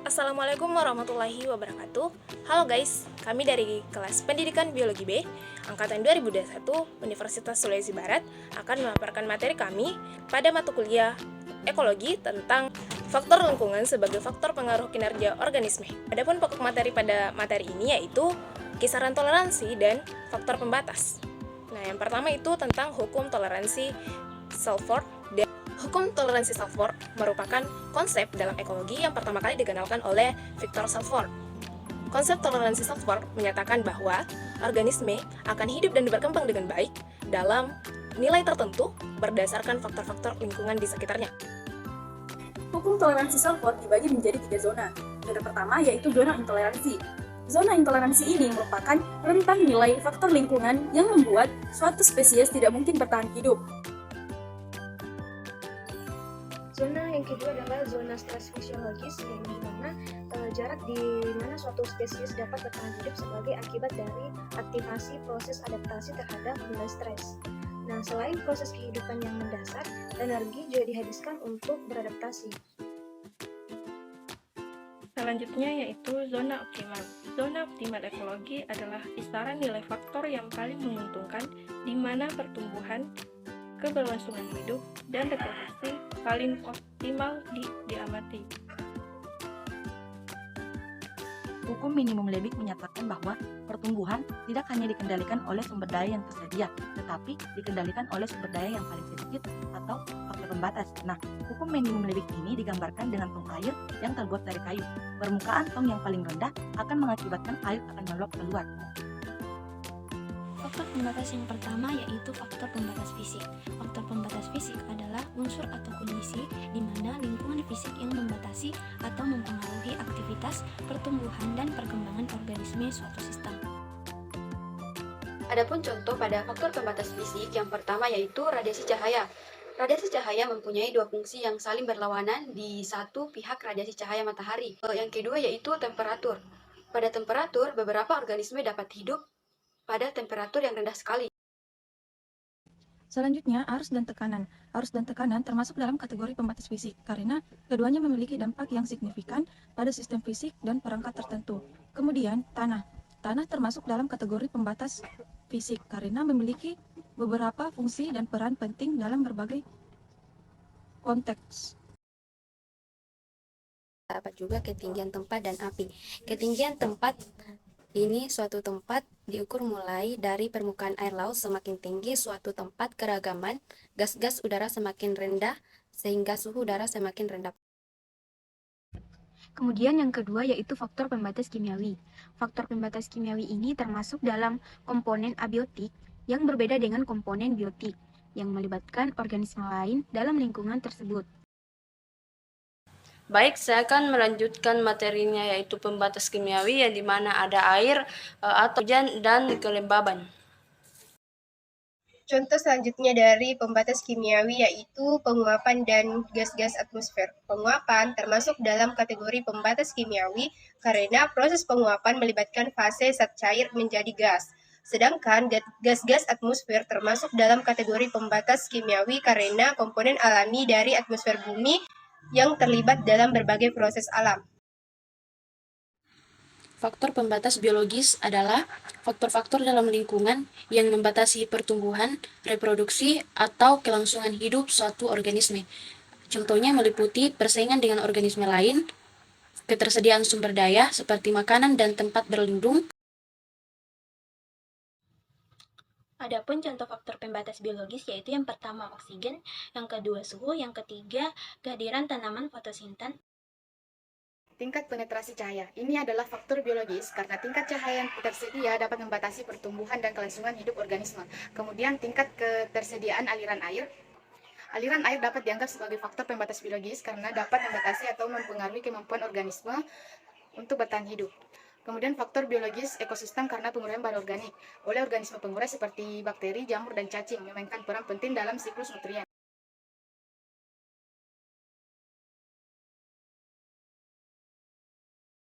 Assalamualaikum warahmatullahi wabarakatuh. Halo guys, kami dari kelas Pendidikan Biologi B, Angkatan 2021, Universitas Sulawesi Barat, akan memaparkan materi kami pada mata kuliah Ekologi tentang faktor lingkungan sebagai faktor pengaruh kinerja organisme. Adapun pokok materi pada materi ini yaitu kisaran toleransi dan faktor pembatas. Nah, yang pertama itu tentang hukum toleransi Salford. Hukum toleransi Salford merupakan konsep dalam ekologi yang pertama kali dikenalkan oleh Victor Salford. Konsep toleransi Salford menyatakan bahwa organisme akan hidup dan berkembang dengan baik dalam nilai tertentu berdasarkan faktor-faktor lingkungan di sekitarnya. Hukum toleransi Salford dibagi menjadi 3 zona. Zona pertama yaitu zona intoleransi. Zona intoleransi ini merupakan rentang nilai faktor lingkungan yang membuat suatu spesies tidak mungkin bertahan hidup. Zona yang kedua adalah zona stres fisiologis, yang dimana jarak di mana suatu spesies dapat bertahan hidup sebagai akibat dari aktivasi proses adaptasi terhadap nilai stres. Nah, selain proses kehidupan yang mendasar, energi juga dihabiskan untuk beradaptasi. Selanjutnya yaitu zona optimal. Zona optimal ekologi adalah kisaran nilai faktor yang paling menguntungkan di mana pertumbuhan, keberlangsungan hidup, dan reproduksi paling optimal diamati. Hukum minimum Lebig menyatakan bahwa pertumbuhan tidak hanya dikendalikan oleh sumber daya yang tersedia, tetapi dikendalikan oleh sumber daya yang paling sedikit atau faktor pembatas. Nah, hukum minimum Lebig ini digambarkan dengan tong air yang terbuat dari kayu. Permukaan tong yang paling rendah akan mengakibatkan air akan meluap keluar. Faktor pembatas yang pertama yaitu faktor pembatas fisik. Faktor pembatas fisik adalah unsur atau kondisi di mana lingkungan fisik yang membatasi atau mempengaruhi aktivitas, pertumbuhan, dan perkembangan organisme suatu sistem. Adapun contoh pada faktor pembatas fisik yang pertama yaitu radiasi cahaya. Radiasi cahaya mempunyai dua fungsi yang saling berlawanan di satu pihak radiasi cahaya matahari. Yang kedua yaitu temperatur. Pada temperatur, beberapa organisme dapat hidup pada temperatur yang rendah sekali. Selanjutnya, arus dan tekanan. Arus dan tekanan termasuk dalam kategori pembatas fisik, karena keduanya memiliki dampak yang signifikan pada sistem fisik dan perangkat tertentu. Kemudian, tanah. Tanah termasuk dalam kategori pembatas fisik, karena memiliki beberapa fungsi dan peran penting dalam berbagai konteks. Dapat juga ketinggian tempat dan api. Ketinggian tempat ini suatu tempat diukur mulai dari permukaan air laut semakin tinggi suatu tempat keragaman gas-gas udara semakin rendah sehingga suhu udara semakin rendah. Kemudian yang kedua yaitu faktor pembatas kimiawi. Faktor pembatas kimiawi ini termasuk dalam komponen abiotik yang berbeda dengan komponen biotik yang melibatkan organisme lain dalam lingkungan tersebut. Baik, saya akan melanjutkan materinya yaitu pembatas kimiawi yang dimana ada air atau hujan dan kelembaban. Contoh selanjutnya dari pembatas kimiawi yaitu penguapan dan gas-gas atmosfer. Penguapan termasuk dalam kategori pembatas kimiawi karena proses penguapan melibatkan fase zat cair menjadi gas. Sedangkan gas-gas atmosfer termasuk dalam kategori pembatas kimiawi karena komponen alami dari atmosfer bumi yang terlibat dalam berbagai proses alam. Faktor pembatas biologis adalah faktor-faktor dalam lingkungan yang membatasi pertumbuhan, reproduksi, atau kelangsungan hidup suatu organisme. Contohnya meliputi persaingan dengan organisme lain, ketersediaan sumber daya seperti makanan dan tempat berlindung. Adapun contoh faktor pembatas biologis yaitu yang pertama oksigen, yang kedua suhu, yang ketiga kehadiran tanaman fotosintesis. Tingkat penetrasi cahaya. Ini adalah faktor biologis karena tingkat cahaya yang tersedia dapat membatasi pertumbuhan dan kelangsungan hidup organisme. Kemudian tingkat ketersediaan aliran air. Aliran air dapat dianggap sebagai faktor pembatas biologis karena dapat membatasi atau mempengaruhi kemampuan organisme untuk bertahan hidup. Kemudian faktor biologis ekosistem karena penguraian bahan organik oleh organisme pengurai seperti bakteri, jamur, dan cacing memainkan peran penting dalam siklus nutrien.